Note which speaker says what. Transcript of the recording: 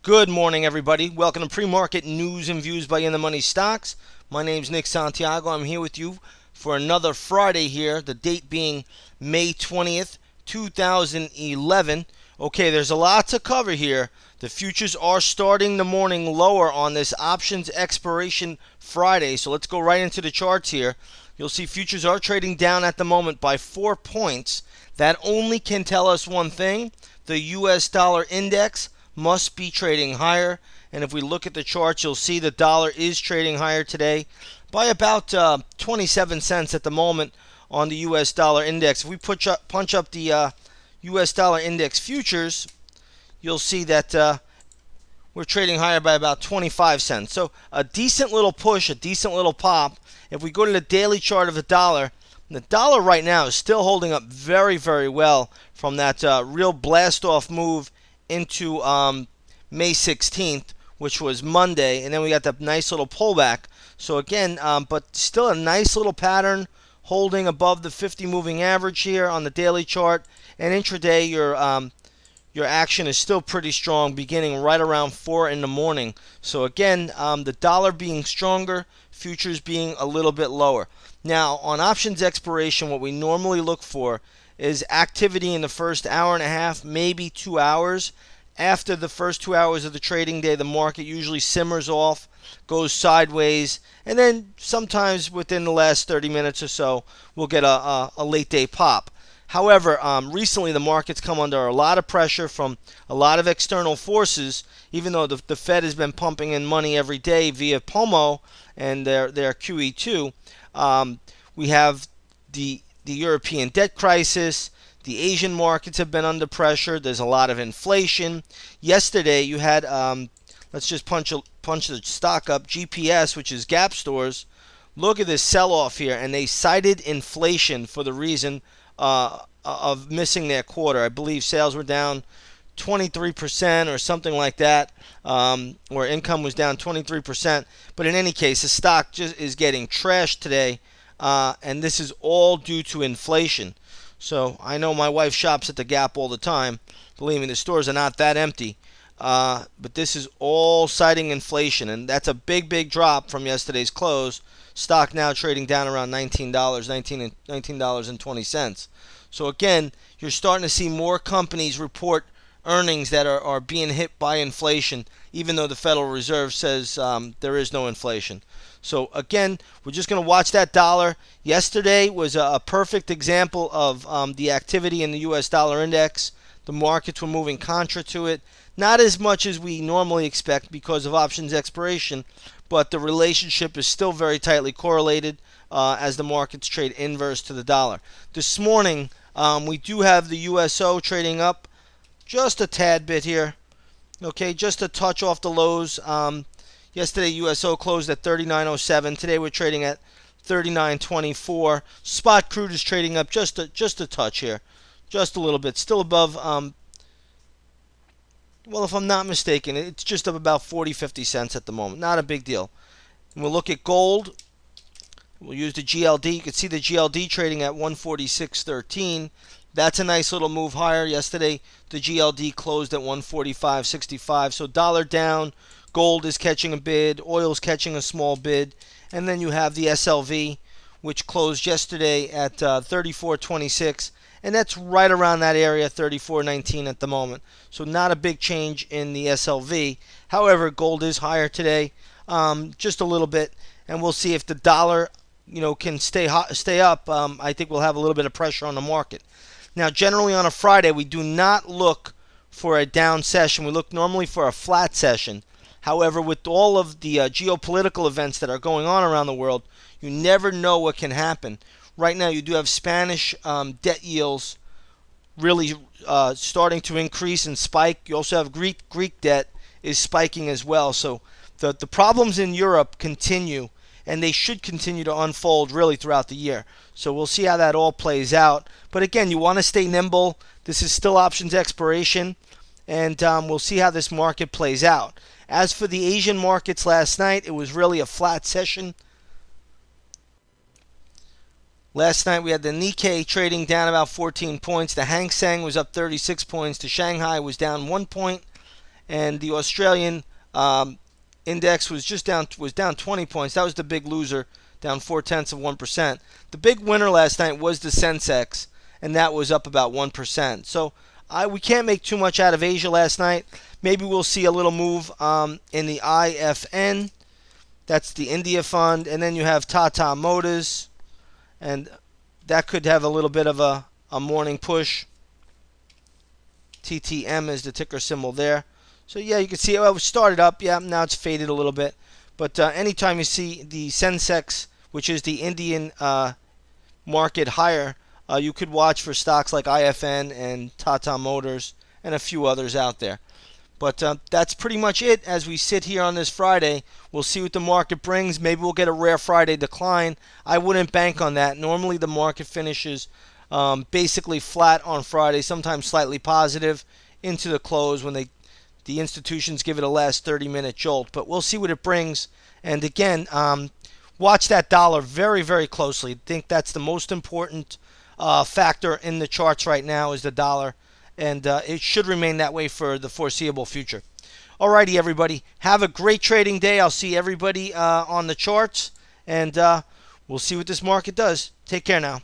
Speaker 1: Good morning, everybody. Welcome to Pre-Market News and Views by In the Money Stocks. My name's Nick Santiago. I'm here with you for another Friday here, the date being May 20th, 2011. Okay, there's a lot to cover here. The futures are starting the morning lower on this options expiration Friday, so let's go right into the charts here. You'll see futures are trading down at the moment by 4 points. That only can tell us one thing. The U.S. dollar index must be trading higher, and if we look at the charts, you'll see the dollar is trading higher today by about 27 cents at the moment on the U.S. dollar index. If we punch up the U.S. dollar index futures, you'll see that we're trading higher by about 25 cents. So a decent little push, a decent little pop. If we go to the daily chart of the dollar right now is still holding up very, very well from that real blast-off move into May 16th, which was Monday, and then we got that nice little pullback. So again, but still a nice little pattern holding above the 50 moving average here on the daily chart. And intraday, your action is still pretty strong, beginning right around 4 in the morning. So again, the dollar being stronger, futures being a little bit lower. Now, on options expiration, what we normally look for is activity in the first hour and a half, maybe 2 hours. After the first 2 hours of the trading day, the market usually simmers off, goes sideways, and then sometimes within the last 30 minutes or so, we'll get a late day pop. However, recently the market's come under a lot of pressure from a lot of external forces, even though the Fed has been pumping in money every day via POMO and their QE2. We have the European debt crisis. The Asian markets have been under pressure. There's a lot of inflation. Yesterday you had, let's just punch the stock up, GPS, which is Gap Stores. Look at this sell-off here, and they cited inflation for the reason of missing their quarter. I believe sales were down 23% or something like that, or income was down 23%. But in any case, the stock just is getting trashed today, and this is all due to inflation. So I know my wife shops at the Gap all the time. Believe me, the stores are not that empty. But this is all citing inflation, and that's a big, big drop from yesterday's close. Stock now trading down around $19, $19.20. So again, you're starting to see more companies report earnings that are being hit by inflation, even though the Federal Reserve says there is no inflation. So again, we're just going to watch that dollar. Yesterday was a perfect example of the activity in the U.S. dollar index. The markets were moving contra to it. Not as much as we normally expect because of options expiration, but the relationship is still very tightly correlated as the markets trade inverse to the dollar. This morning, we do have the USO trading up just a tad bit here. Okay, just a touch off the lows. Yesterday, USO closed at 39.07. Today, we're trading at 39.24. Spot crude is trading up just a touch here, just a little bit. Still above. Well, if I'm not mistaken, it's just up about 40-50 cents at the moment. Not a big deal. And we'll look at gold. We'll use the GLD. You can see the GLD trading at 146.13. That's a nice little move higher. Yesterday, the GLD closed at 145.65. So dollar down. Gold is catching a bid. Oil's catching a small bid. And then you have the SLV, which closed yesterday at 34.26. And that's right around that area, 34.19 at the moment. So not a big change in the SLV. However, gold is higher today, just a little bit. And we'll see if the dollar, can stay up. I think we'll have a little bit of pressure on the market. Now, generally on a Friday, we do not look for a down session. We look normally for a flat session. However, with all of the geopolitical events that are going on around the world, you never know what can happen. Right now, you do have Spanish debt yields really starting to increase and spike. You also have Greek debt is spiking as well. So the problems in Europe continue, and they should continue to unfold really throughout the year. So we'll see how that all plays out. But again, you want to stay nimble. This is still options expiration, and we'll see how this market plays out. As for the Asian markets last night, it was really a flat session. Last night we had the Nikkei trading down about 14 points. The Hang Seng was up 36 points. The Shanghai was down 1 point. and the Australian index was down 20 points. That was the big loser, down 0.4%. The big winner last night was the Sensex, and that was up about 1%. So we can't make too much out of Asia last night. Maybe we'll see a little move in the IFN. That's the India fund, and then you have Tata Motors, and that could have a little bit of a morning push. TTM is the ticker symbol there. So yeah, you can see it started up. Yeah, now it's faded a little bit. But anytime you see the Sensex, which is the Indian market higher, you could watch for stocks like IFN and Tata Motors and a few others out there. But that's pretty much it as we sit here on this Friday. We'll see what the market brings. Maybe we'll get a rare Friday decline. I wouldn't bank on that. Normally the market finishes basically flat on Friday, sometimes slightly positive into the close when the institutions give it a last 30-minute jolt. But we'll see what it brings. And again, watch that dollar very, very closely. I think that's the most important factor in the charts right now is the dollar. And it should remain that way for the foreseeable future. Alrighty, everybody. Have a great trading day. I'll see everybody on the charts. And we'll see what this market does. Take care now.